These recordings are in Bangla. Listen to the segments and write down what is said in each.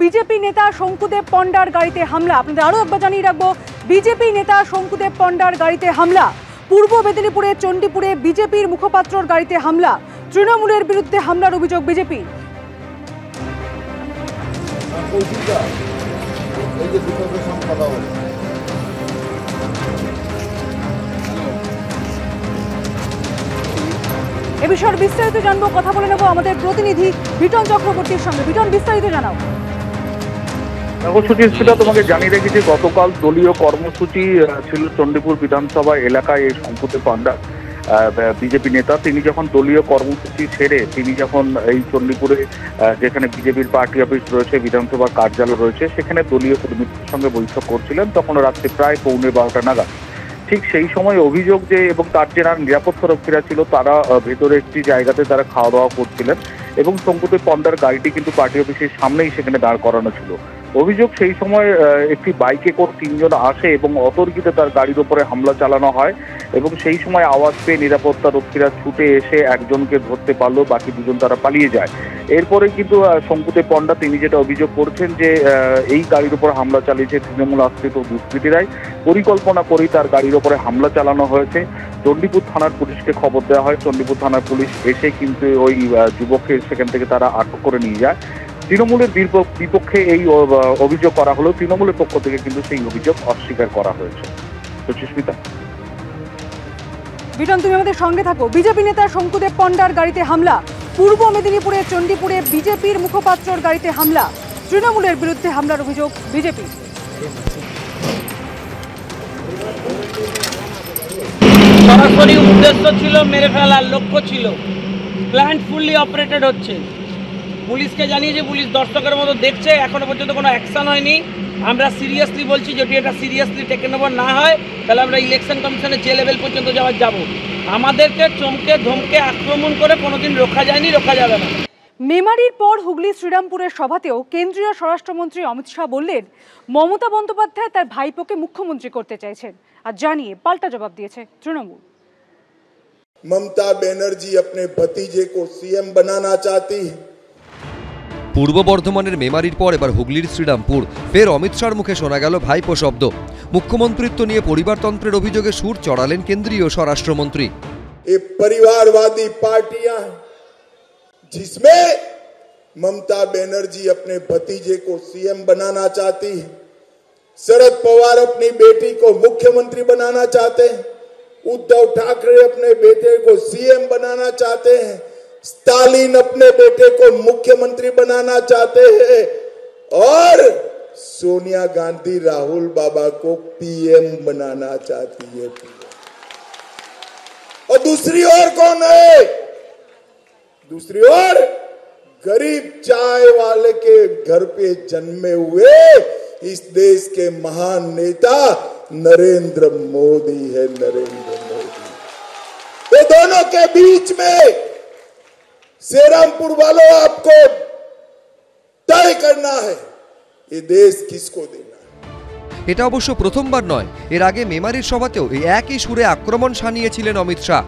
বিজেপি নেতা শঙ্কুদেব পণ্ডার গাড়িতে হামলা। আপনাদের আরও একবার জানিয়ে রাখবো, বিজেপি নেতা শঙ্কুদেব পণ্ডার গাড়িতে হামলা। পূর্ব মেদিনীপুরে চণ্ডীপুরে বিজেপির মুখপাত্রর গাড়িতে হামলা। তৃণমূলের বিরুদ্ধে হামলার অভিযোগ বিজেপি। এ বিষয়ে বিস্তারিত জানবো, কথা বলে নেবো আমাদের প্রতিনিধি বিটন চক্রবর্তীর সঙ্গে। বিটন, বিস্তারিত জানাও। কর্মসূচিটা তোমাকে জানিয়ে রেখেছি, গতকাল দলীয় কর্মসূচি ছিল চণ্ডীপুর বিধানসভা এলাকায়। এই শঙ্কুদেব পণ্ডা বিজেপি নেতা, তিনি যখন দলীয় কর্মসূচি সেরে তিনি যখন এই চণ্ডীপুরে যেখানে বিজেপির পার্টি অফিস রয়েছে, বিধানসভা কার্যালয় রয়েছে, সেখানে দলীয় কর্মীদের সঙ্গে বৈঠক করছিলেন। তখন রাত্রি প্রায় 12:15 নাগাদ ঠিক সেই সময় অভিযোগ যে, এবং তার যে নিরাপত্তারক্ষীরা ছিল তারা ভেতরে একটি জায়গাতে তারা খাওয়া দাওয়া করছিলেন এবং শঙ্কুদেব পণ্ডার গাড়িটি কিন্তু পার্টি অফিসের সামনেই সেখানে দাঁড় করানো ছিল। অভিযোগ সেই সময় একটি বাইকে করে 3 জন আসে এবং অতর্কিতে তার গাড়ির ওপরে হামলা চালানো হয় এবং সেই সময় আওয়াজ পেয়ে নিরাপত্তা রক্ষীরা ছুটে এসে একজনকে ধরতে পারলো, বাকি 2 জন তারা পালিয়ে যায়। এরপরে কিন্তু শঙ্কুদেব পণ্ডা তিনি যেটা অভিযোগ করছেন যে এই গাড়ির উপর হামলা চালিয়েছে তৃণমূল আশ্রিত দুষ্কৃতীরাই, পরিকল্পনা করেই তার গাড়ির ওপরে হামলা চালানো হয়েছে। চণ্ডীপুর থানার পুলিশকে খবর দেওয়া হয়। চণ্ডীপুর থানার পুলিশ এসে কিন্তু ওই যুবককে সেখান থেকে তারা আটক করে নিয়ে যায়। তৃণমূলের বিপক্ষে এই অভিযোগ করা হলো, তৃণমূলের পক্ষ থেকে কিন্তু সেই অভিযোগ অস্বীকার করা হয়েছে। তো সুস্মিতা, বিটন তুমি আমাদের সঙ্গে থাকো। বিজেপি নেতা শঙ্কুদেব পণ্ডার গাড়িতে হামলা। পূর্ব মেদিনীপুরে চণ্ডীপুরে বিজেপির মুখপাত্রর গাড়িতে হামলা। তৃণমূলের বিরুদ্ধে হামলার অভিযোগ বিজেপি। সরাসরি উদ্দেশ্য ছিল মেরে ফেলার, লক্ষ্য ছিল, প্ল্যান্ট ফুললি অপারেটেড হচ্ছে। পুলিশকে জানিয়েছে, পুলিশ দর্শকের মতো দেখছে, এখনো পর্যন্ত কোনো অ্যাকশন হয়নি। আমরা সিরিয়াসলি বলছি, যদি এটা সিরিয়াসলি টেকেন ওভার না হয় তাহলে আমরা ইলেকশন কমিশনের যে লেভেল পর্যন্ত যাব। আমাদেরকে চমকে ধমকে আক্রমণ করে কোনোদিন রোখা যায়নি, রোখা যাবে না। মেমারির পর হুগলি শ্রীরামপুরের সভাতেও কেন্দ্রীয় স্বরাষ্ট্রমন্ত্রী অমিত শাহ বললেন মমতা বন্দ্যোপাধ্যায় তার ভাইপোকে মুখ্যমন্ত্রী করতে চাইছেন, আর জানিয়ে পাল্টা জবাব দিয়েছে তৃণমূল। ममता बनर्जी अपने भतीजे को सीएम बनाना चाहती है। পূর্ব বর্ধমানের মেমারির পর এবার হুগলির শ্রীরামপুর, ফের অমিত শাহর মুখে শোনা গেল ভাইপো শব্দ। মুখ্যমন্ত্রিত্ব নিয়ে পরিবারতন্ত্রের অভিযোগে সুর চড়ালেন কেন্দ্রীয় স্বরাষ্ট্রমন্ত্রী। ये परिवारवादी पार्टियां हैं जिसमें ममता बनर्जी अपने भतीजे को सीएम बनाना चाहती है, शरद पवार अपनी बेटी को मुख्यमंत्री बनाना चाहते हैं, उद्धव ठाकरे अपने बेटे को सीएम बनाना चाहते हैं, स्टालिन अपने बेटे को मुख्यमंत्री बनाना चाहते हैं और सोनिया गांधी राहुल बाबा को पीएम बनाना चाहती है। और दूसरी ओर कौन है? दूसरी ओर गरीब चाय वाले के घर पे जन्मे हुए इस देश के महान नेता नरेंद्र मोदी है। नरेंद्र मोदी, ये दोनों के बीच में श्रीरामपुर वालों आपको तय करना है ये देश किसको देना है। এটা অবশ্য প্রথমবার নয়, এর আগে মেমারির সভাতেও এই একই সুরে আক্রমণ শানিয়েছিলেন অমিত শাহ।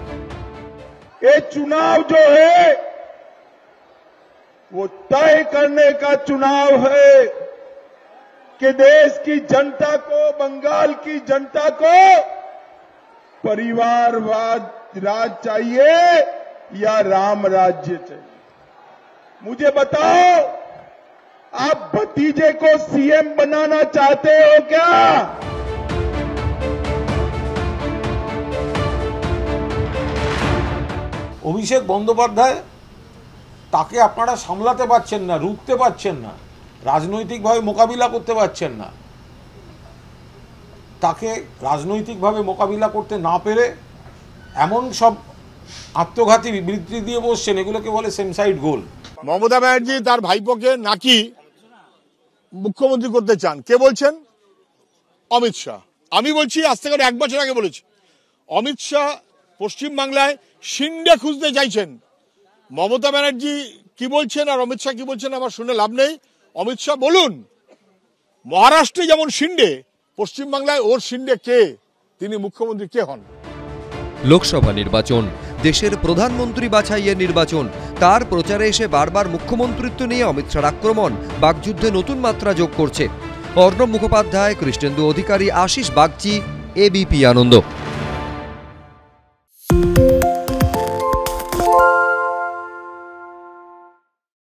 ये चुनाव जो है वो तय करने का चुनाव है कि देश की जनता को, बंगाल की जनता को परिवारवाद राज चाहिए या राम राज्य चाहिए। मुझे बताओ, आप भतीजे को सीएम बनाना चाहते हो क्या? অভিষেক বন্দ্যোপাধ্যায়, তাকে আপনারা সামলাতে পারছেন না, রুখতে পারছেন না, রাজনৈতিকভাবে মোকাবিলা করতে পারছেন না। তাকে রাজনৈতিকভাবে মোকাবিলা করতে না পেরে এমন সব আত্মঘাতী বিবৃতি দিয়ে বসছেন, এগুলোকে বলে সেম সাইড গোল। মমতা ব্যানার্জি তার ভাইপোকে নাকি মুখ্যমন্ত্রী করতে চান। কে বলছেন? অমিত শাহ। আমি বলছি, আজ থেকে 1 বছর আগে বলেছি, অমিত শাহ পশ্চিমবাংলায় শিন্ডে খুঁজতে চাইছেন। মমতা ব্যানার্জি কি বলছেন আর অমিত শাহ কি বলছেন আমার শুনে লাভ নেই। অমিত শাহ বলুন, মহারাষ্ট্রে যেমন শিন্ডে, পশ্চিমবাংলায় ওর শিন্ডে কে, তিনি মুখ্যমন্ত্রী কে হন। লোকসভা নির্বাচন, দেশের প্রধানমন্ত্রী বাছাইয়ের নির্বাচন, তার প্রচারে এসে বারবার মুখ্যমন্ত্রিত্ব নিয়ে অমিত শাহর আক্রমণ বাকযুদ্ধে নতুন মাত্রা যোগ করছে। অর্ণব মুখোপাধ্যায়, কৃষ্ণেন্দু অধিকারী, আশিস বাগচি, এবিপি আনন্দ।